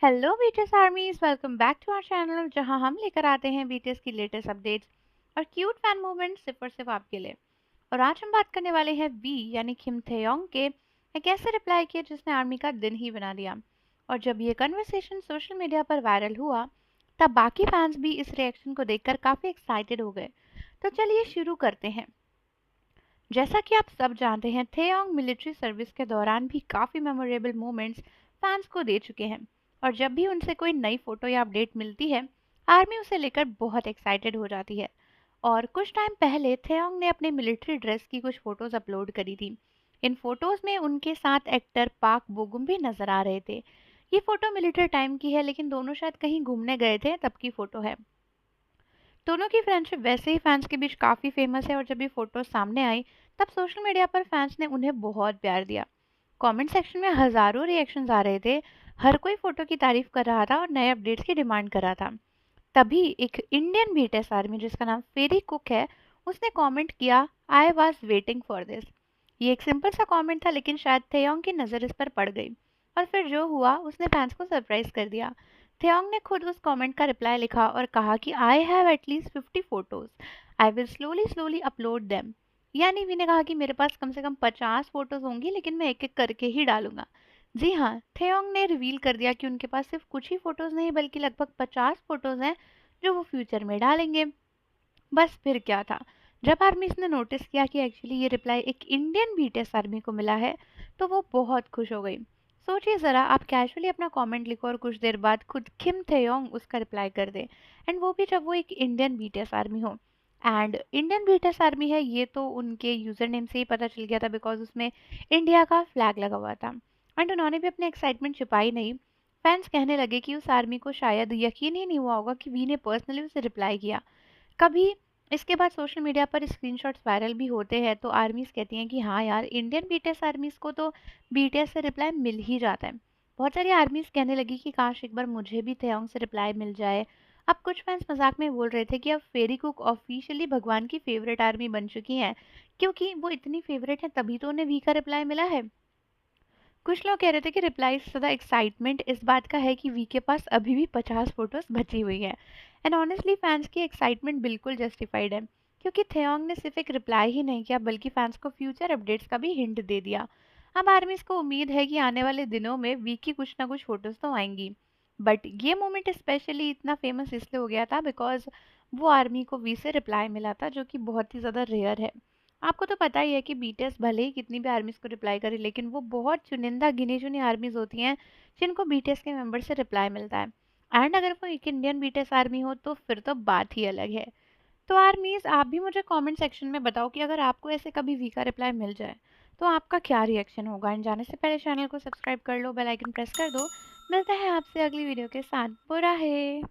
Hello BTS armies, welcome back to our channel जहां हम लेकर आते हैं बीटीएस की लेटेस्ट अपडेट्स और क्यूट फैन मूवमेंट्स सिर्फ और सिर्फ आपके लिए। और आज हम बात करने वाले हैं वी यानी किम थेयोंग के एक ऐसे रिप्लाई किए जिसने आर्मी का दिन ही बना दिया। और जब ये कन्वर्सेशन सोशल मीडिया पर वायरल हुआ तब बाकी फैंस भी इस रिएक्शन को देखकर काफी एक्साइटेड हो गए। तो चलिए शुरू करते हैं। जैसा कि आप सब जानते हैं, थेओंग मिलिट्री सर्विस के दौरान भी काफ़ी मेमोरेबल मोमेंट्स फैंस को दे चुके हैं। और जब भी उनसे कोई नई फोटो या अपडेट मिलती है, आर्मी उसे लेकर बहुत एक्साइटेड हो जाती है। और कुछ टाइम पहले थेओंग ने अपने मिलिट्री ड्रेस की कुछ फोटोज अपलोड करी थी। इन फोटोज में उनके साथ एक्टर पाक बोगुम भी नजर आ रहे थे। ये फोटो मिलिट्री टाइम की है, लेकिन दोनों शायद कहीं घूमने गए थे तब की फोटो है। दोनों की फ्रेंडशिप वैसे ही फैंस के बीच काफ़ी फेमस है और जब ये फोटो सामने आई तब सोशल मीडिया पर फैंस ने उन्हें बहुत प्यार दिया। कमेंट सेक्शन में हज़ारों रिएक्शंस आ रहे थे। हर कोई फोटो की तारीफ कर रहा था और नए अपडेट्स की डिमांड कर रहा था। तभी एक इंडियन बीटीएस आर्मी जिसका नाम फेरी कुक है, उसने कमेंट किया, I was waiting for this. ये एक सिंपल सा कमेंट था, लेकिन शायद थेयोंग की नज़र इस पर पड़ गई और फिर जो हुआ उसने फैंस को सरप्राइज कर दिया। थेओंग ने खुद उस कमेंट का रिप्लाई लिखा और कहा कि I have at least 50 photos, I will slowly slowly upload them. यानी वी ने कहा कि मेरे पास कम से कम 50 फोटोज होंगी, लेकिन मैं एक एक करके ही डालूंगा। जी हाँ, थेओंग ने रिवील कर दिया कि उनके पास सिर्फ कुछ ही फोटोज नहीं बल्कि लगभग 50 फोटोज हैं जो वो फ्यूचर में डालेंगे। बस फिर क्या था, जब आर्मीज ने नोटिस किया कि एक्चुअली ये रिप्लाई एक इंडियन बीटीएस आर्मी को मिला है तो वो बहुत खुश हो गई। सोचिए ज़रा, आप कैजुअली अपना कमेंट लिखो और कुछ देर बाद खुद किम थेयोंग उसका रिप्लाई कर दे, एंड वो भी जब वो एक इंडियन बीटीएस आर्मी हो। एंड इंडियन बीटीएस आर्मी है ये तो उनके यूज़र नेम से ही पता चल गया था, बिकॉज उसमें इंडिया का फ्लैग लगा हुआ था। एंड उन्होंने भी अपनी एक्साइटमेंट छिपाई नहीं। फैंस कहने लगे कि उस आर्मी को शायद यकीन ही नहीं हुआ होगा कि वी ने पर्सनली उसे रिप्लाई किया। कभी इसके बाद सोशल मीडिया पर स्क्रीनशॉट्स वायरल भी होते हैं तो आर्मीज कहती हैं कि हाँ यार, इंडियन बीटीएस आर्मीज को तो बीटीएस से रिप्लाई मिल ही जाता है। बहुत सारी आर्मीज कहने लगी कि काश एक बार मुझे भी थेओंग से रिप्लाई मिल जाए। अब कुछ फैंस मजाक में बोल रहे थे कि अब फेरी कुक ऑफिशियली भगवान की फेवरेट आर्मी बन चुकी हैं, क्योंकि वो इतनी फेवरेट है तभी तो उन्हें वी का रिप्लाई मिला है। कुछ लोग कह रहे थे कि रिप्लाई से ज़्यादा एक्साइटमेंट इस बात का है कि वी के पास अभी भी 50 फोटोज बची हुई है। एंड ऑनेस्टली फैंस की एक्साइटमेंट बिल्कुल जस्टिफाइड है, क्योंकि थेओंग ने सिर्फ एक रिप्लाई ही नहीं किया बल्कि फैंस को फ्यूचर अपडेट्स का भी हिंट दे दिया। अब आर्मीज को उम्मीद है कि आने वाले दिनों में वी की कुछ ना कुछ फोटोज तो आएंगी। बट ये मोमेंट स्पेशली इतना फेमस इसलिए हो गया था बिकॉज वो आर्मी को वी से रिप्लाई मिला था, जो कि बहुत ही ज़्यादा रेयर है। आपको तो पता ही है कि बीटीएस भले ही कितनी भी आर्मीज को रिप्लाई करे, लेकिन वो बहुत चुनिंदा गिनी चुनी आर्मीज होती हैं जिनको बीटीएस के मेंबर से रिप्लाई मिलता है। एंड अगर वो एक इंडियन बीटीएस आर्मी हो तो फिर तो बात ही अलग है। तो आर्मीज, आप भी मुझे कमेंट सेक्शन में बताओ कि अगर आपको ऐसे कभी वी का रिप्लाई मिल जाए तो आपका क्या रिएक्शन होगा। एंड जाने से पहले चैनल को सब्सक्राइब कर लो, बेल आइकन प्रेस कर दो। मिलता है आपसे अगली वीडियो के साथ। बुरा है।